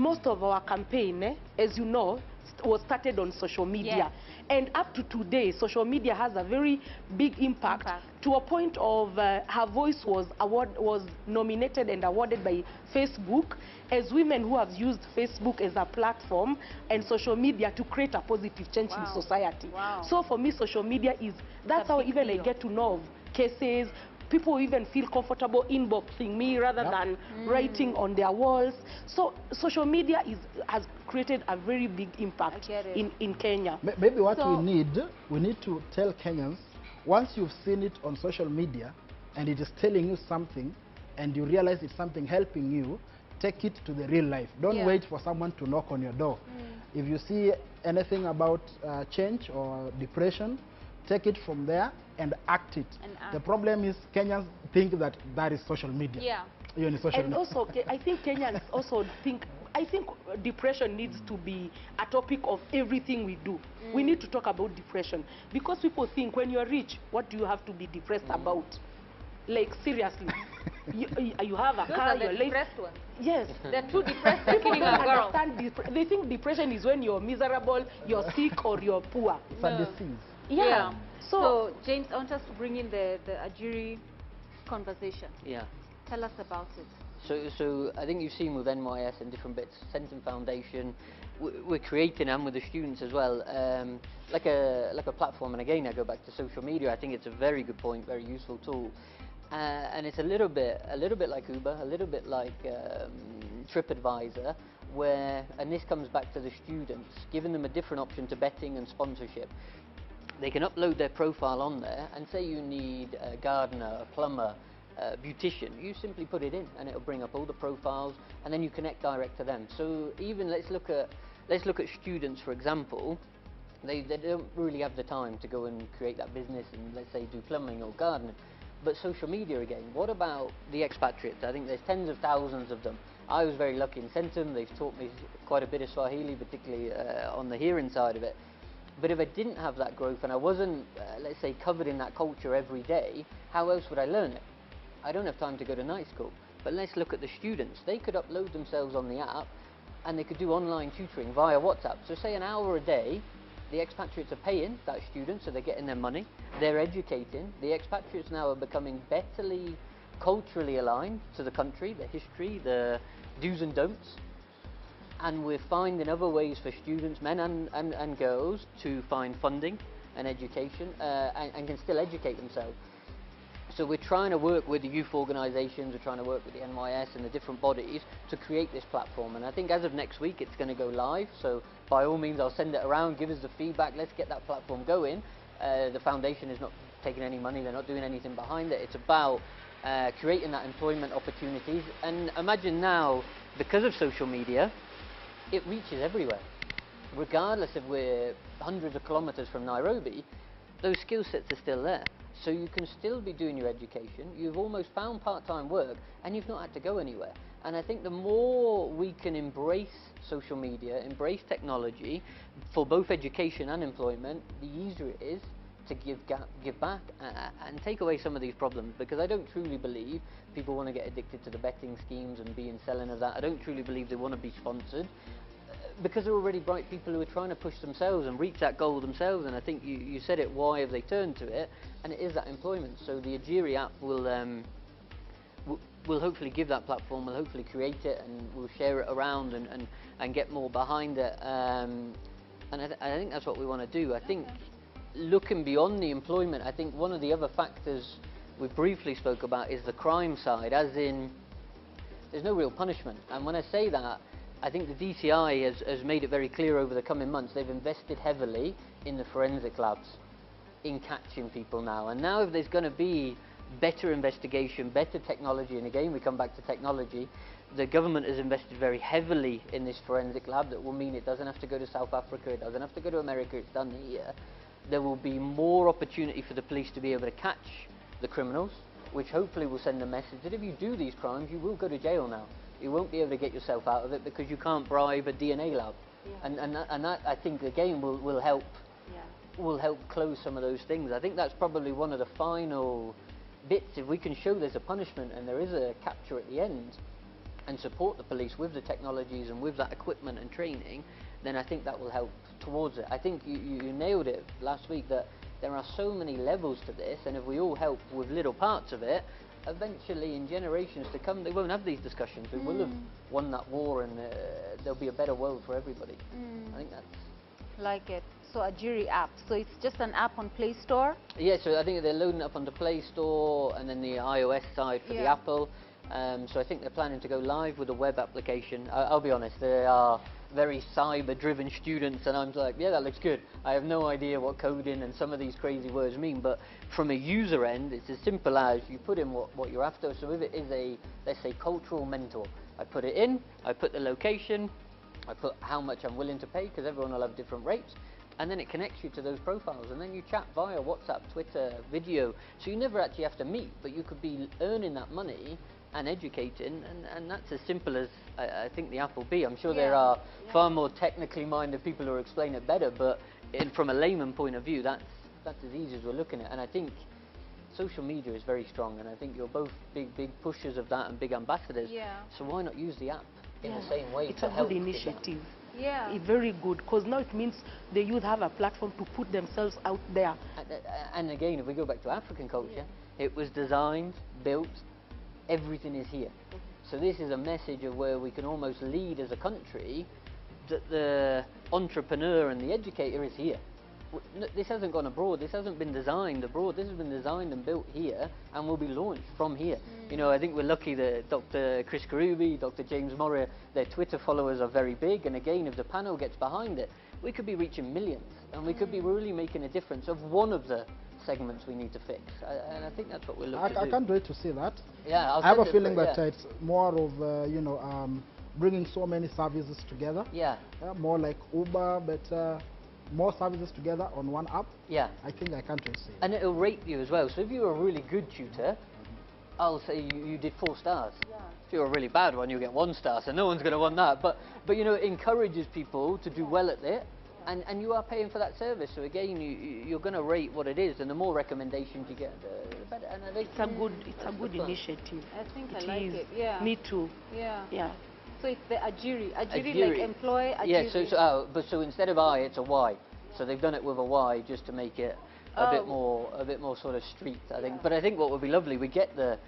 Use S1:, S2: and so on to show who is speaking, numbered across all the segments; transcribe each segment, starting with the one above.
S1: most of our campaign, as you know, was started on social media. And up to today, social media has a very big impact. To a point of her voice was nominated and awarded by Facebook as women who have used Facebook as a platform and social media to create a positive change in society. So for me, social media that's how even I get to know of cases. People even feel comfortable inboxing me rather than writing on their walls. So social media has created a very big impact in Kenya.
S2: Maybe what we need to tell Kenyans, once you've seen it on social media and it is telling you something and you realize it's something helping you, take it to the real life. Don't wait for someone to knock on your door. If you see anything about change or depression, take it from there and act it. The problem is Kenyans think that that is social media.
S1: And also, I think Kenyans also think, I think depression needs to be a topic of everything we do. We need to talk about depression because people think when you're rich, what do you have to be depressed about? Like, seriously. You have a car, you're depressed ones. Yes.
S3: They're too depressed, they're killing a girl.
S1: They think depression is when you're miserable, you're sick, or you're poor.
S2: It's a disease.
S3: Yeah. So, James, I want us to bring in the Ajiri conversation. Tell us about it.
S4: So I think you've seen with NYS and different bits, Centum Foundation, we're creating, and with the students as well, like a platform. And again, I go back to social media. I think it's a very good point, very useful tool. And it's a little bit like Uber, a little bit like TripAdvisor, and this comes back to the students, giving them a different option to betting and sponsorship. They can upload their profile on there, and say you need a gardener, a plumber, a beautician. You simply put it in, and it'll bring up all the profiles, and then you connect direct to them. So even let's look at students, for example. They don't really have the time to go and create that business and, let's say, do plumbing or gardening. But social media again, what about the expatriates? I think there's tens of thousands of them. I was very lucky in Centum. They've taught me quite a bit of Swahili, particularly on the hearing side of it. But if I didn't have that growth and I wasn't, let's say, covered in that culture every day, how else would I learn it? I don't have time to go to night school. But let's look at the students. They could upload themselves on the app and they could do online tutoring via WhatsApp. So say an hour a day, the expatriates are paying that student, so they're getting their money. They're educating. The expatriates now are becoming betterly culturally aligned to the country, the history, the do's and don'ts. And we're finding other ways for students, men and girls, to find funding and education and can still educate themselves. So we're trying to work with the youth organisations, we're trying to work with the NYS and the different bodies to create this platform. And I think as of next week it's going to go live, so by all means I'll send it around, give us the feedback, let's get that platform going. The foundation is not taking any money, they're not doing anything behind it. It's about creating that employment opportunities. And imagine now, because of social media, it reaches everywhere. Regardless if we're hundreds of kilometres from Nairobi, those skill sets are still there. So you can still be doing your education, you've almost found part-time work, and you've not had to go anywhere. And I think the more we can embrace social media, embrace technology for both education and employment, the easier it is to give back and take away some of these problems. Because I don't truly believe people want to get addicted to the betting schemes and be in selling of that. I don't truly believe they want to be sponsored. Because there are already bright people who are trying to push themselves and reach that goal themselves, and I think you said it, why have they turned to it? And it is that employment. So the Ajiri app will hopefully give that platform, will hopefully create it, and we'll share it around and get more behind it. And I think that's what we want to do. I think looking beyond the employment, I think one of the other factors we briefly spoke about is the crime side, as in there's no real punishment. And when I say that, I think the DCI has made it very clear over the coming months. They've invested heavily in the forensic labs, in catching people now. And now if there's going to be better investigation, better technology, and again we come back to technology, the government has invested very heavily in this forensic lab that will mean it doesn't have to go to South Africa, it doesn't have to go to America, it's done here. There will be more opportunity for the police to be able to catch the criminals, which hopefully will send a message that if you do these crimes, you will go to jail now. You won't be able to get yourself out of it because you can't bribe a DNA lab. And that I think again will help close some of those things. I think that's probably one of the final bits. If we can show there's a punishment and there is a capture at the end, and support the police with the technologies and with that equipment and training, then I think that will help towards it. I think you nailed it last week, that there are so many levels to this, and if we all help with little parts of it, eventually in generations to come they won't have these discussions. We will have won that war, and there'll be a better world for everybody. I think that's...
S3: Like it. So Ajiri app. So it's just an app on Play Store?
S4: Yeah, so I think they're loading it up on the Play Store and then the iOS side for the Apple. So I think they're planning to go live with a web application. I'll be honest, they are very cyber-driven students, and I'm like, yeah, that looks good. I have no idea what coding and some of these crazy words mean, but from a user end, it's as simple as you put in what you're after. So if it is a, let's say, cultural mentor, I put it in, I put the location, I put how much I'm willing to pay, because everyone will have different rates, and then it connects you to those profiles, and then you chat via WhatsApp, Twitter, video, so you never actually have to meet, but you could be earning that money and educating, and that's as simple as I think the app will be. I'm sure there are far more technically minded people who will explain it better, but from a layman point of view, that's as easy as we're looking at. And I think social media is very strong, and I think you're both big pushers of that and big ambassadors, so why not use the app in the same way?
S1: It's a good initiative.
S3: Yeah.
S1: It's very good, because now it means the youth have a platform to put themselves out there.
S4: And again, if we go back to African culture, it was designed, built, everything is here. So this is a message of where we can almost lead as a country, that the entrepreneur and the educator is here. This hasn't gone abroad, this hasn't been designed abroad, this has been designed and built here and will be launched from here. You know, I think we're lucky that Dr. Chris Karubi, Dr. James Morrier, their Twitter followers are very big, and again, if the panel gets behind it, we could be reaching millions, and we could be really making a difference of one of the segments we need to fix, and I think that's what we're looking to do.
S2: I can't wait to see that.
S4: Yeah,
S2: I have a feeling that it's more of, you know, bringing so many services together. More like Uber, but more services together on one app. I think I can't wait to see it.
S4: And it'll rate you as well. So if you're a really good tutor, I'll say you did 4 stars. If you're a really bad one, you'll get 1 star, so no one's going to want that. But you know, it encourages people to do well at it. And you are paying for that service, so again, you're going to rate what it is, and the more recommendations you get, the better. And I think
S1: it's a good initiative.
S3: I think I like it. Yeah.
S1: Me too.
S3: Yeah. So it's the Ajiri. Ajiri, like employ Ajiri.
S4: Yeah. So instead of I, it's a Y. So they've done it with a Y just to make it a bit more sort of street, I think. But I think what would be lovely, we get the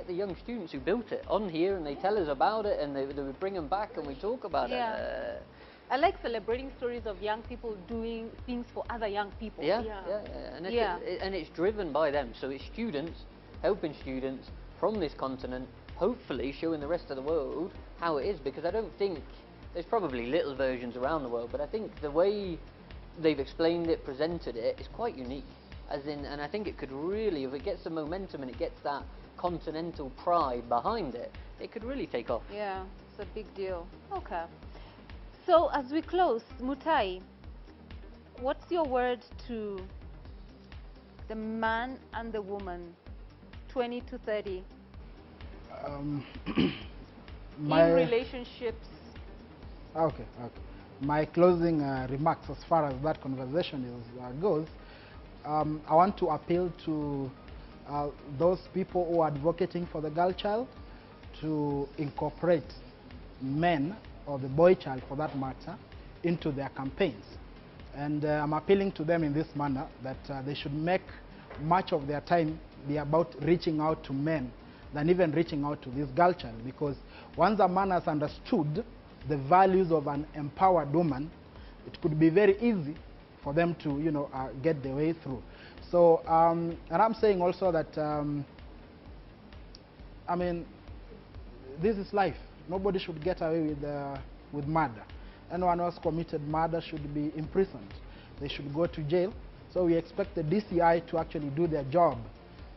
S4: young students who built it on here, and they tell us about it, and they would bring them back, and we talk about it.
S3: I like celebrating stories of young people doing things for other young people.
S4: And it's driven by them. So it's students helping students from this continent, hopefully showing the rest of the world how it is. Because I don't think, there's probably little versions around the world, but I think the way they've explained it, presented it, is quite unique. And I think it could really, if it gets the momentum and it gets that continental pride behind it, it could really take off.
S3: Yeah, it's a big deal. Okay. So as we close, Mutai, what's your word to the man and the woman, 20 to 30, in relationships?
S2: Okay. My closing remarks as far as that conversation goes, I want to appeal to those people who are advocating for the girl child to incorporate men, or the boy child for that matter, into their campaigns. And I'm appealing to them in this manner, that they should make much of their time be about reaching out to men than even reaching out to this girl child, because once a man has understood the values of an empowered woman, it could be very easy for them to, you know, get their way through. So, and I'm saying also that, I mean, this is life. Nobody should get away with murder. Anyone who has committed murder should be imprisoned. They should go to jail. So we expect the DCI to actually do their job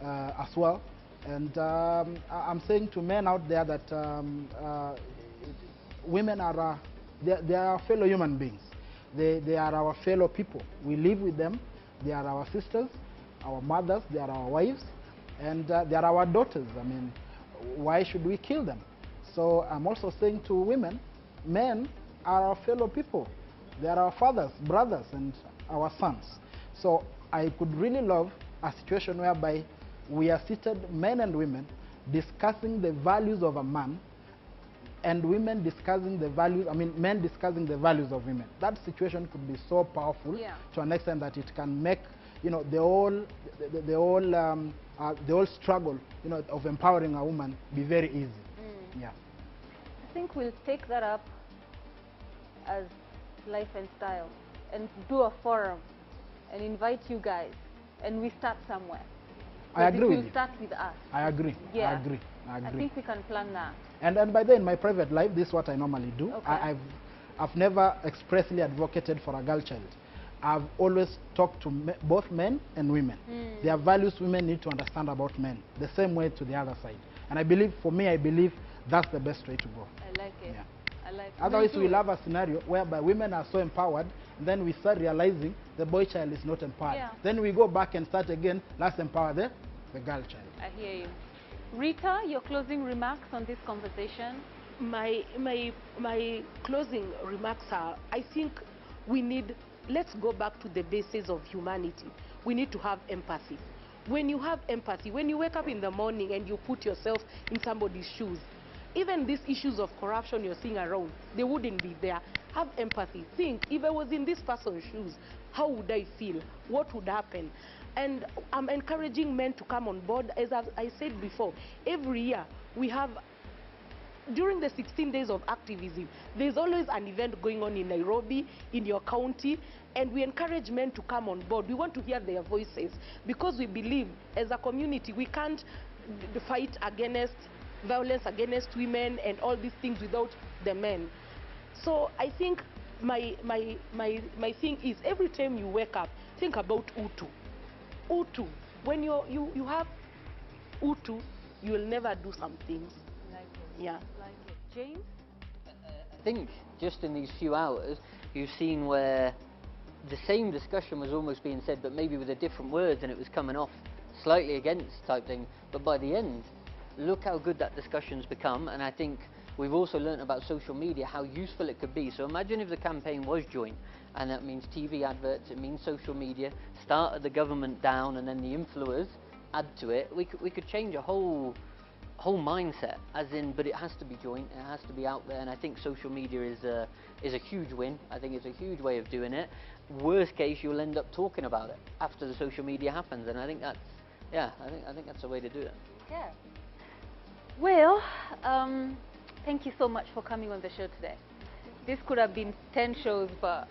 S2: as well. And I'm saying to men out there that women are they are fellow human beings. They are our fellow people. We live with them. They are our sisters, our mothers, they are our wives, and they are our daughters. I mean, why should we kill them? So I'm also saying to women, men are our fellow people. They are our fathers, brothers, and our sons. So I could really love a situation whereby we are seated, men and women, discussing the values of a man and women discussing the values, men discussing the values of women. That situation could be so powerful to an extent that it can make, the whole struggle, of empowering a woman be very easy. Yeah.
S3: I think we'll take that up as Life and Style and do a forum and invite you guys, and we start somewhere.
S2: I agree with you.
S3: Start with us.
S2: I agree.
S3: Yeah.
S2: I agree.
S3: I think we can plan that.
S2: And by then, in my private life, this is what I normally do.
S3: Okay.
S2: I've never expressly advocated for a girl child. I've always talked to both men and women. There are values women need to understand about men, the same way to the other side. And I believe that's the best way to go.
S3: I like it.
S2: Yeah.
S3: I like it.
S2: Otherwise, we'll have a scenario whereby women are so empowered, and then we start realizing the boy child is not empowered.
S3: Yeah.
S2: Then we go back and start again, let's empower the girl child.
S3: I hear you. Rita, your closing remarks on this conversation?
S1: My closing remarks are, I think let's go back to the basis of humanity. We need to have empathy. When you have empathy, when you wake up in the morning and you put yourself in somebody's shoes, even these issues of corruption you're seeing around, they wouldn't be there. Have empathy. Think, if I was in this person's shoes, how would I feel? What would happen? And I'm encouraging men to come on board. As I said before, every year we have, during the 16 days of activism, there's always an event going on in Nairobi, in your county, and we encourage men to come on board. We want to hear their voices, because we believe as a community we can't fight against violence against women and all these things without the men. So I think my thing is, every time you wake up, think about Utu. Utu. When you have Utu, you will never do some things.
S3: Like it.
S1: Yeah.
S3: Like it. James?
S4: I think just in these few hours, you've seen where the same discussion was almost being said, but maybe with a different words, and it was coming off slightly against type thing. But by the end, look how good that discussion's become. And I think we've also learned about social media, how useful it could be. So imagine if the campaign was joint, and that means TV adverts, it means social media, start at the government down, and then the influencers add to it. We could change a whole mindset, as in, but it has to be joint, it has to be out there. And I think social media is a huge win. I think it's a huge way of doing it. Worst case, you'll end up talking about it after the social media happens, and I think that's, yeah, I think that's the way to do it.
S3: Yeah. Well, thank you so much for coming on the show today. This could have been 10 shows, but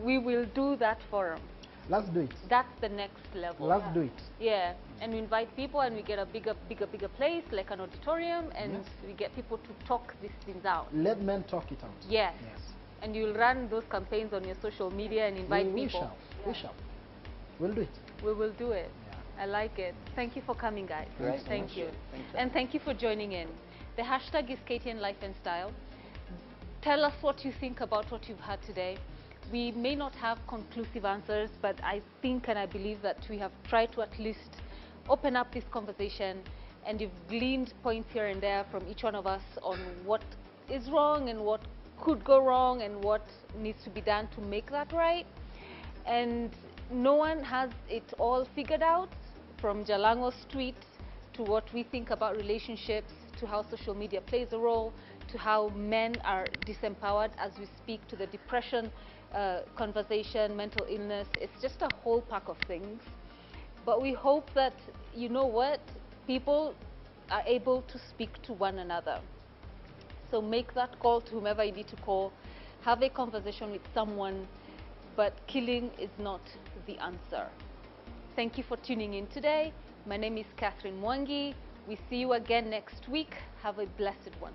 S3: we will do that forum.
S2: Let's do it.
S3: That's the next level.
S2: Let's do it.
S3: Yeah, and we invite people, and we get a bigger place, like an auditorium, and we get people to talk these things out.
S2: Let men talk it out.
S3: Yes.
S2: Yes.
S3: And you'll run those campaigns on your social media and invite people.
S2: We shall. We'll do it.
S3: We will do it.
S2: Yeah.
S3: I like it. Thank you for coming, guys.
S4: Great.
S3: Thank you.
S4: Thanks.
S3: And thank you for joining in. The hashtag is KTN Life and Style. Tell us what you think about what you've heard today. We may not have conclusive answers, but I think and I believe that we have tried to at least open up this conversation, and you've gleaned points here and there from each one of us on what is wrong and what could go wrong and what needs to be done to make that right. And no one has it all figured out, from Jalango Street to what we think about relationships, to how social media plays a role, to how men are disempowered as we speak, to the depression conversation, mental illness. It's just a whole pack of things. But we hope that, people are able to speak to one another. So make that call to whomever you need to call. Have a conversation with someone, but killing is not the answer. Thank you for tuning in today. My name is Catherine Mwangi. We see you again next week. Have a blessed one.